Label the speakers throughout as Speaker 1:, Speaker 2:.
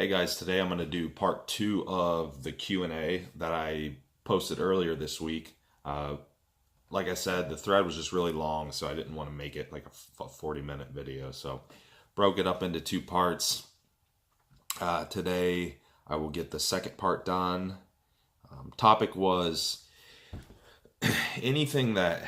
Speaker 1: Hey guys, today I'm going to do part two of the Q&A that I posted earlier this week. Uh, like I said, the thread was just really long, so I didn't want to make it like a 40-minute video. So broke it up into two parts. Today I will get the second part done. Topic was anything that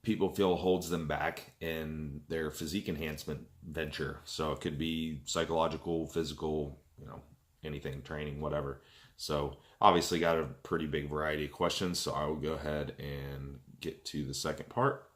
Speaker 1: people feel holds them back in their physique enhancement venture. So it could be psychological, physical, anything, training, whatever. So obviously got a pretty big variety of questions. So I will go ahead and get to the second part.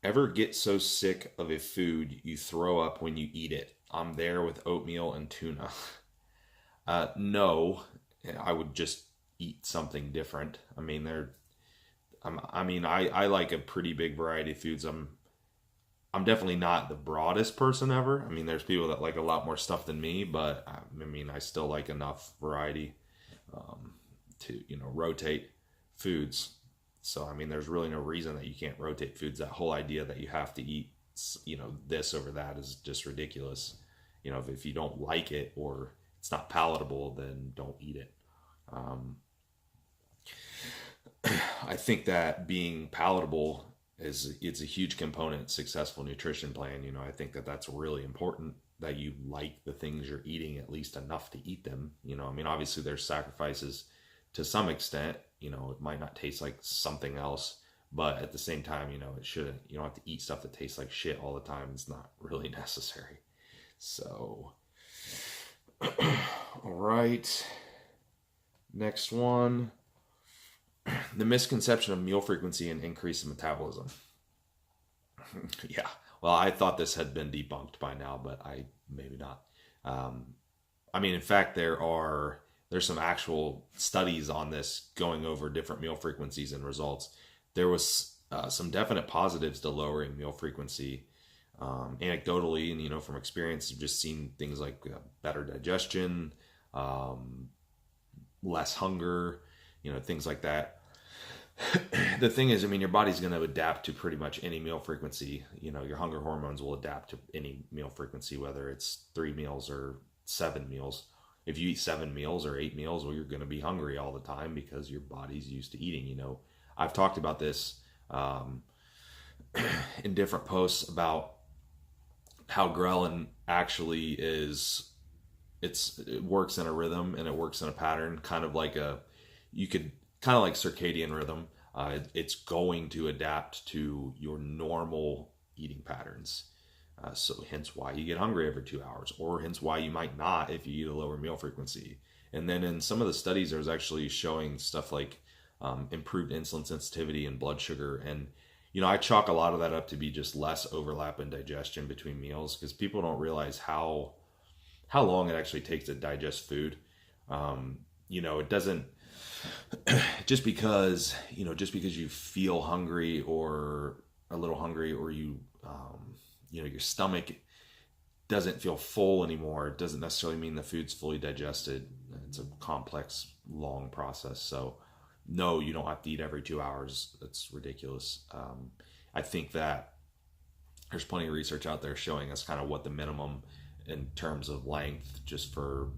Speaker 1: Ever get so sick of a food you throw up when you eat it? I'm there with oatmeal and tuna. No, I would just eat something different. I like a pretty big variety of foods. I'm definitely not the broadest person ever. There's people that like a lot more stuff than me, but I still like enough variety to rotate foods. So there's really no reason that you can't rotate foods. That whole idea that you have to eat this over that is just ridiculous. If you don't like it or it's not palatable, then don't eat it. I think that being palatable it's a huge component of successful nutrition plan. I think that that's really important, that you like the things you're eating at least enough to eat them. Obviously there's sacrifices to some extent. It might not taste like something else, but at the same time, it shouldn't. You don't have to eat stuff that tastes like shit all the time. It's not really necessary. So, all right. Next one. The misconception of meal frequency and increase in metabolism. Yeah. Well, I thought this had been debunked by now, but maybe not. In fact, there's some actual studies on this going over different meal frequencies and results. There was some definite positives to lowering meal frequency. Anecdotally, and from experience, I've just seen things like better digestion, less hunger, things like that. The thing is, your body's going to adapt to pretty much any meal frequency. Your hunger hormones will adapt to any meal frequency, whether it's 3 meals or 7 meals. If you eat 7 meals or 8 meals, well, you're going to be hungry all the time because your body's used to eating. I've talked about this in different posts about how ghrelin actually it works in a rhythm and it works in a pattern, kind of like circadian rhythm. It's going to adapt to your normal eating patterns. So hence why you get hungry every 2 hours, or hence why you might not if you eat a lower meal frequency. And then in some of the studies, there's actually showing stuff like improved insulin sensitivity and blood sugar. And, I chalk a lot of that up to be just less overlap in digestion between meals, because people don't realize how long it actually takes to digest food. It doesn't, just because you feel hungry or a little hungry, or your stomach doesn't feel full anymore, it doesn't necessarily mean the food's fully digested. It's a complex, long process. So no, you don't have to eat every 2 hours. That's ridiculous. I think that there's plenty of research out there showing us kind of what the minimum in terms of length, just for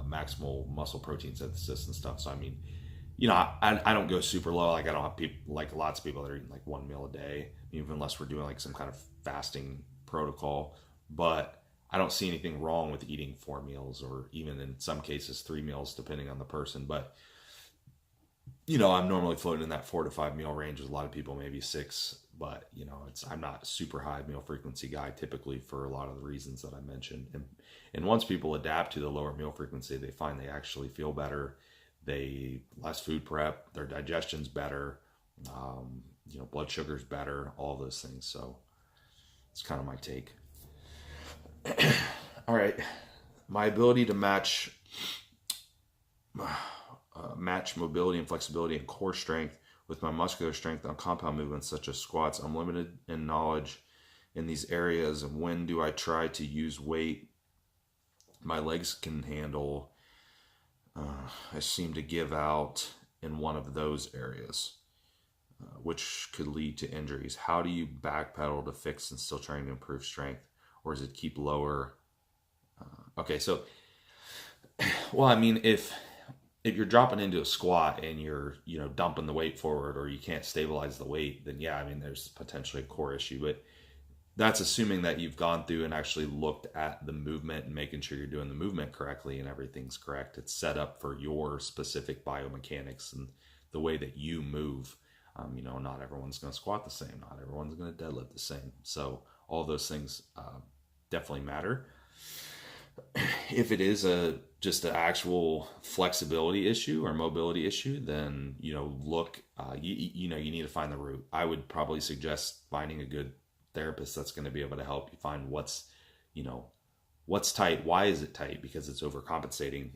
Speaker 1: maximal muscle protein synthesis and stuff. So I don't go super low. Like I don't have people, like lots of people that are eating like 1 meal a day, even unless we're doing like some kind of fasting protocol. But I don't see anything wrong with eating 4 meals, or even in some cases 3 meals, depending on the person. But I'm normally floating in that 4 to 5 meal range with a lot of people, maybe 6. But I'm not a super high meal frequency guy typically, for a lot of the reasons that I mentioned. And once people adapt to the lower meal frequency, they find they actually feel better. They less food prep, their digestion's better, blood sugar's better, all those things. So it's kind of my take. All right, my ability to match mobility and flexibility and core strength with my muscular strength on compound movements such as squats. I'm limited in knowledge in these areas. And when do I try to use weight my legs can handle? I seem to give out in one of those areas. which could lead to injuries. How do you backpedal to fix and still trying to improve strength? or is it keep lower? Okay, so, well, I mean, if you're dropping into a squat and you're, dumping the weight forward, or you can't stabilize the weight, then yeah, I mean, there's potentially a core issue. But that's assuming that you've gone through and actually looked at the movement and making sure you're doing the movement correctly and everything's correct. It's set up for your specific biomechanics and the way that you move. Not everyone's going to squat the same. Not everyone's going to deadlift the same. So all those things definitely matter. If it is just an actual flexibility issue or mobility issue, then look. You need to find the root. I would probably suggest finding a good therapist that's going to be able to help you find what's tight. Why is it tight? Because it's overcompensating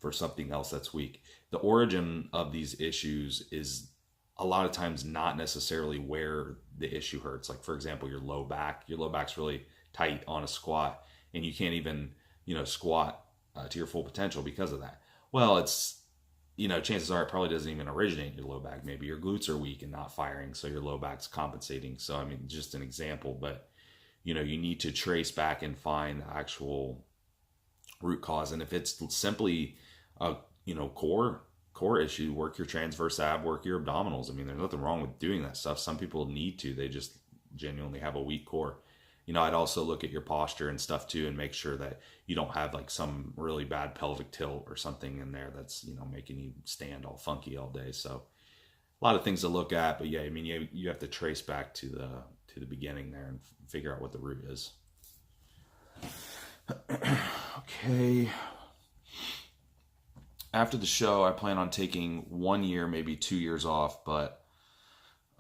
Speaker 1: for something else that's weak. The origin of these issues is a lot of times not necessarily where the issue hurts. Like, for example, your low back's really tight on a squat, and you can't even squat to your full potential because of that. Well, it's chances are it probably doesn't even originate in your low back. Maybe your glutes are weak and not firing, so your low back's compensating. So, I mean, just an example, but you need to trace back and find the actual root cause. And if it's simply a, core issue, work your transverse ab, work your abdominals. I mean, there's nothing wrong with doing that stuff. Some people need to, they just genuinely have a weak core. I'd also look at your posture and stuff too, and make sure that you don't have like some really bad pelvic tilt or something in there that's, making you stand all funky all day. So a lot of things to look at, but yeah, I mean, you have to trace back to the beginning there and figure out what the root is. Okay. After the show, I plan on taking 1 year, maybe 2 years off, but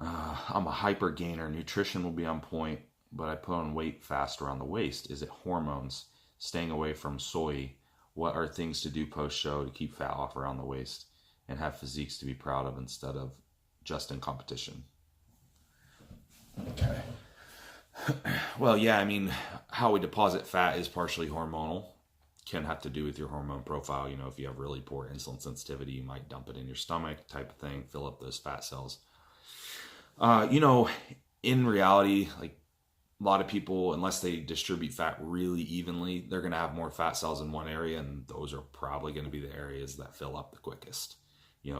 Speaker 1: I'm a hyper gainer. Nutrition will be on point, but I put on weight fast around the waist. Is it hormones? Staying away from soy? What are things to do post-show to keep fat off around the waist and have physiques to be proud of instead of just in competition? Okay. Well, yeah, I mean, how we deposit fat is partially hormonal. Can have to do with your hormone profile. If you have really poor insulin sensitivity, you might dump it in your stomach type of thing, fill up those fat cells. In reality, like, a lot of people, unless they distribute fat really evenly, they're going to have more fat cells in one area, and those are probably going to be the areas that fill up the quickest.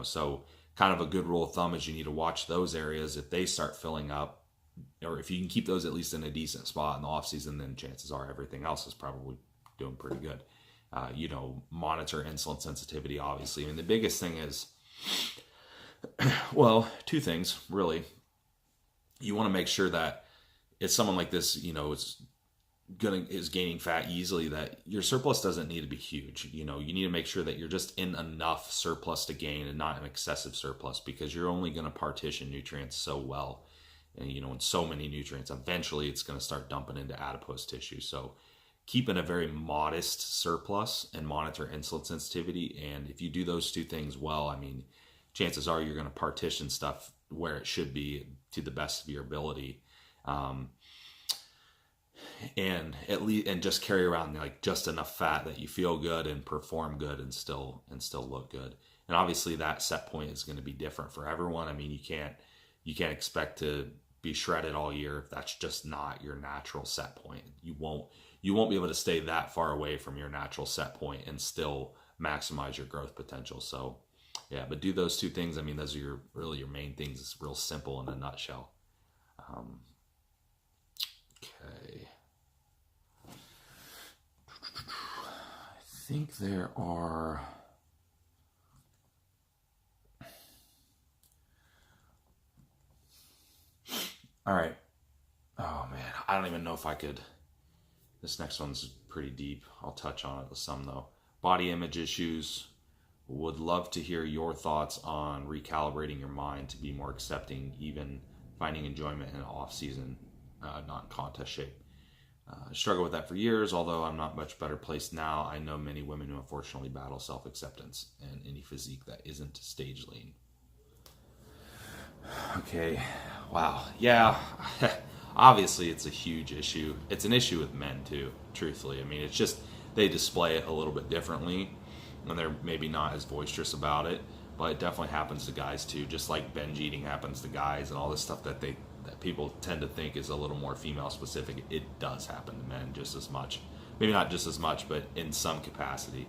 Speaker 1: So kind of a good rule of thumb is you need to watch those areas. If they start filling up, or if you can keep those at least in a decent spot in the off season, then chances are everything else is probably doing pretty good. Monitor insulin sensitivity, obviously. I mean, the biggest thing is, well, two things, really. You want to make sure that if someone like this, is gaining fat easily, that your surplus doesn't need to be huge. You need to make sure that you're just in enough surplus to gain and not an excessive surplus, because you're only going to partition nutrients so well. And, in so many nutrients, eventually it's going to start dumping into adipose tissue. So keeping a very modest surplus and monitor insulin sensitivity. And if you do those two things well, I mean, chances are you're going to partition stuff where it should be to the best of your ability. And just carry around like just enough fat that you feel good and perform good and still look good. And obviously that set point is going to be different for everyone. I mean, you can't expect to be shredded all year if that's just not your natural set point. You won't be able to stay that far away from your natural set point and still maximize your growth potential. So yeah, but do those two things. I mean, those are really your main things. It's real simple in a nutshell. Okay. I think there are... All right. Oh, man. I don't even know if I could... This next one's pretty deep. I'll touch on it with some, though. Body image issues. Would love to hear your thoughts on recalibrating your mind to be more accepting, even finding enjoyment in off-season, not contest shape. Struggle with that for years, although I'm not much better placed now. I know many women who unfortunately battle self-acceptance and any physique that isn't stage lean. Okay, wow. Yeah, obviously it's a huge issue. It's an issue with men too, truthfully. I mean, it's just they display it a little bit differently, and they're maybe not as boisterous about it, but it definitely happens to guys too, just like binge eating happens to guys and all this stuff that they that people tend to think is a little more female specific. It does happen to men just as much. Maybe not just as much, but in some capacity.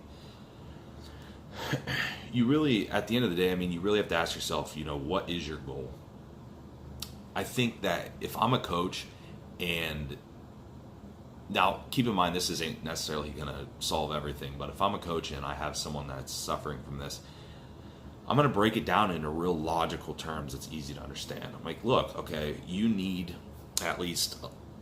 Speaker 1: You really, at the end of the day, I mean, you really have to ask yourself, what is your goal? I think that if I'm a coach, and now keep in mind this isn't necessarily going to solve everything, but if I'm a coach and I have someone that's suffering from this, I'm going to break it down into real logical terms that's easy to understand. I'm like, look, okay, you need at least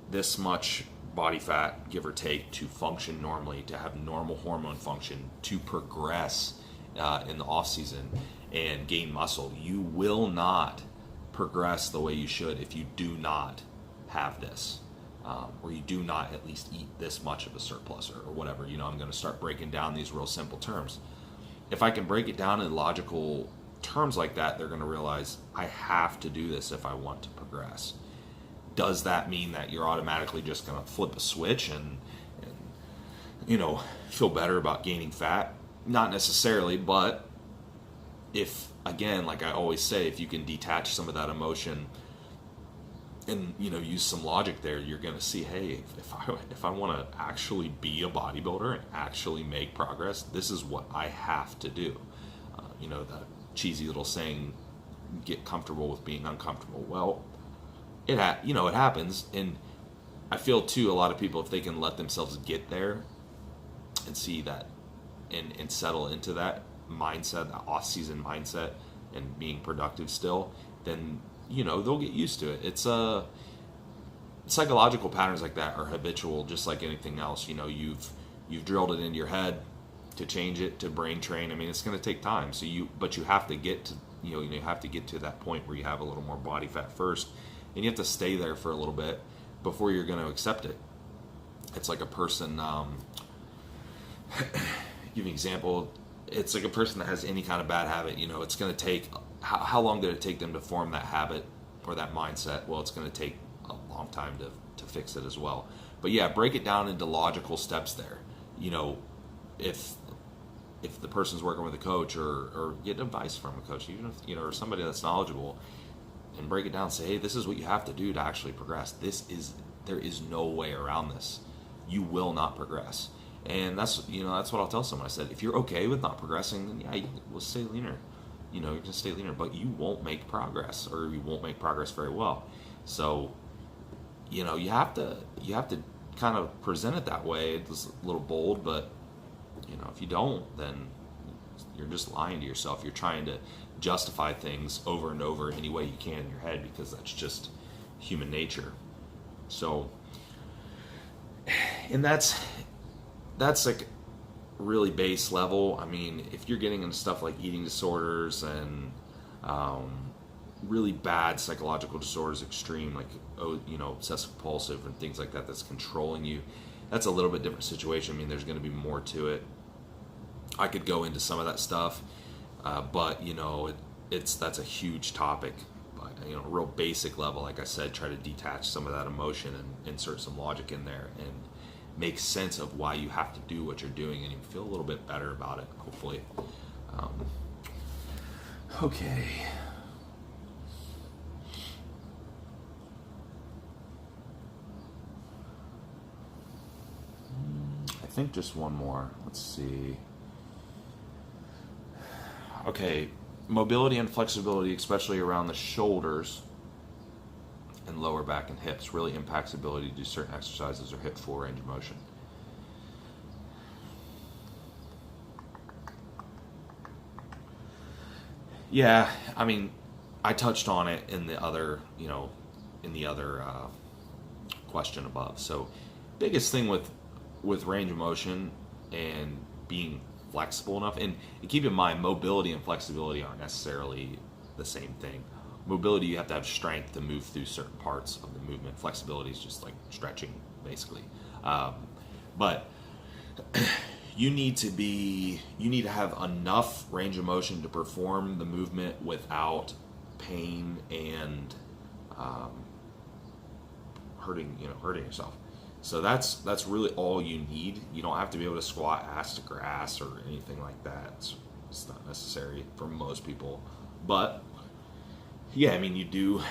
Speaker 1: this much body fat, give or take, to function normally, to have normal hormone function, to progress in the off season and gain muscle. You will not progress the way you should if you do not have this, or you do not at least eat this much of a surplus or whatever. I'm going to start breaking down these real simple terms. If I can break it down in logical terms like that, they're going to realize I have to do this if I want to progress. Does that mean that you're automatically just going to flip a switch and feel better about gaining fat? Not necessarily, but if, again, like I always say, if you can detach some of that emotion and use some logic there, you're going to see, hey, if I want to actually be a bodybuilder and actually make progress, this is what I have to do. The cheesy little saying, get comfortable with being uncomfortable. Well, it happens, and I feel too, a lot of people, if they can let themselves get there and see that and settle into that mindset, that off-season mindset, and being productive still, then they'll get used to it. It's psychological patterns like that are habitual, just like anything else. You've drilled it into your head. To change it, to brain train, I mean, it's going to take time. But you have to get to you have to get to that point where you have a little more body fat first, and you have to stay there for a little bit before you're going to accept it. It's like a person. Give you an example. It's like a person that has any kind of bad habit. It's going to take. How long did it take them to form that habit or that mindset? Well, it's going to take a long time to fix it as well. But yeah, break it down into logical steps there. If the person's working with a coach, or get advice from a coach, even if or somebody that's knowledgeable, and break it down and say, hey, this is what you have to do to actually progress. There is no way around this. You will not progress. And that's what I'll tell someone. I said, if you're okay with not progressing, then yeah, we'll stay leaner. You can stay leaner, but you won't make progress, or you won't make progress very well. So, you have to kind of present it that way. It's a little bold, but if you don't, then you're just lying to yourself. You're trying to justify things over and over any way you can in your head, because that's just human nature. So, and that's like really base level. I mean, if you're getting into stuff like eating disorders and really bad psychological disorders, extreme, like obsessive compulsive and things like that, that's controlling you, that's a little bit different situation. I mean, there's going to be more to it. I could go into some of that stuff, but that's a huge topic. But a real basic level, like I said, try to detach some of that emotion and insert some logic in there and make sense of why you have to do what you're doing, and you feel a little bit better about it, hopefully. Okay. I think just one more. Let's see. Okay, mobility and flexibility, especially around the shoulders and lower back and hips, really impacts ability to do certain exercises or hit full range of motion. Yeah, I mean, I touched on it in the other, question above. So, biggest thing with range of motion and being flexible enough, and keep in mind, mobility and flexibility aren't necessarily the same thing. Mobility, you have to have strength to move through certain parts of the movement. Flexibility is just like stretching, basically. But you need to have enough range of motion to perform the movement without pain and hurting yourself. So that's really all you need. You don't have to be able to squat ass to grass or anything like that. It's not necessary for most people. But yeah, I mean, you do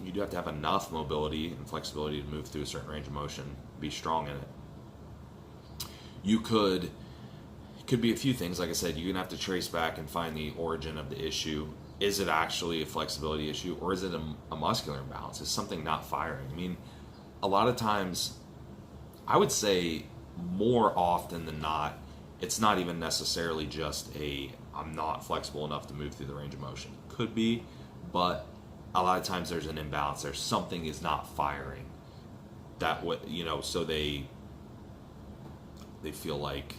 Speaker 1: you do have to have enough mobility and flexibility to move through a certain range of motion, be strong in it. It could be a few things. Like I said, you're gonna have to trace back and find the origin of the issue. Is it actually a flexibility issue, or is it a muscular imbalance? Is something not firing? I mean, a lot of times, I would say more often than not, it's not even necessarily just I'm not flexible enough to move through the range of motion. Could be, but a lot of times there's an imbalance. There's something is not firing. That what so they feel like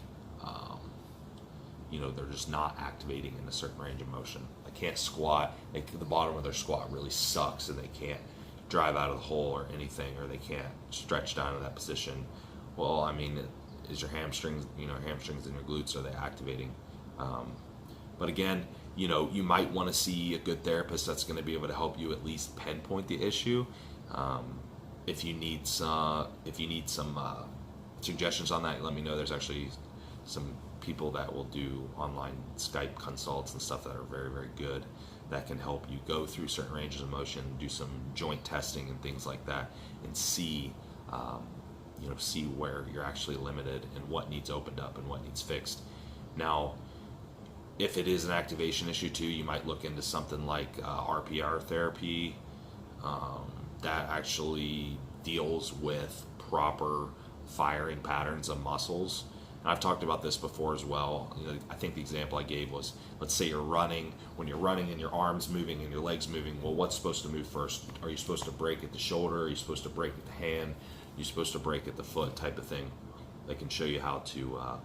Speaker 1: they're just not activating in a certain range of motion. They can't squat. The bottom of their squat really sucks, and they can't drive out of the hole or anything, or they can't stretch down to that position. Well, I mean, is your hamstrings, hamstrings and your glutes, are they activating? But again, you might want to see a good therapist that's going to be able to help you at least pinpoint the issue. If you need some suggestions on that, let me know. There's actually some people that will do online Skype consults and stuff that are very, very good, that can help you go through certain ranges of motion, do some joint testing and things like that, and see see where you're actually limited and what needs opened up and what needs fixed. Now, if it is an activation issue too, you might look into something like RPR therapy that actually deals with proper firing patterns of muscles. And I've talked about this before as well. I think the example I gave was, let's say you're running. When you're running and your arm's moving and your leg's moving, well, what's supposed to move first? Are you supposed to brake at the shoulder? Are you supposed to brake at the hand? Are you supposed to brake at the foot, type of thing? They can show you how to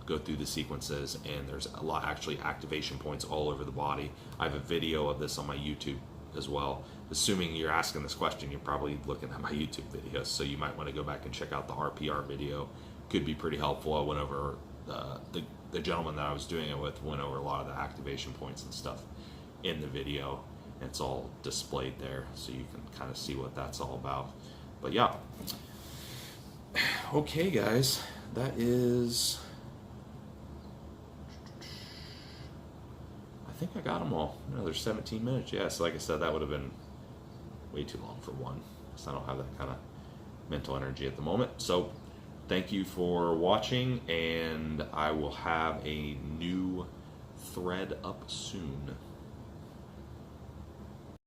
Speaker 1: go through the sequences, and there's a lot actually activation points all over the body. I have a video of this on my YouTube as well. Assuming you're asking this question, you're probably looking at my YouTube videos, so you might want to go back and check out the RPR video. Could be pretty helpful. I went over the gentleman that I was doing it with went over a lot of the activation points and stuff in the video. It's all displayed there, so you can kind of see what that's all about. But yeah, okay guys, that is, I think I got them all. Another 17 minutes. Yeah, so like I said, that would have been way too long for one, because I don't have that kind of mental energy at the moment. So thank you for watching, and I will have a new thread up soon.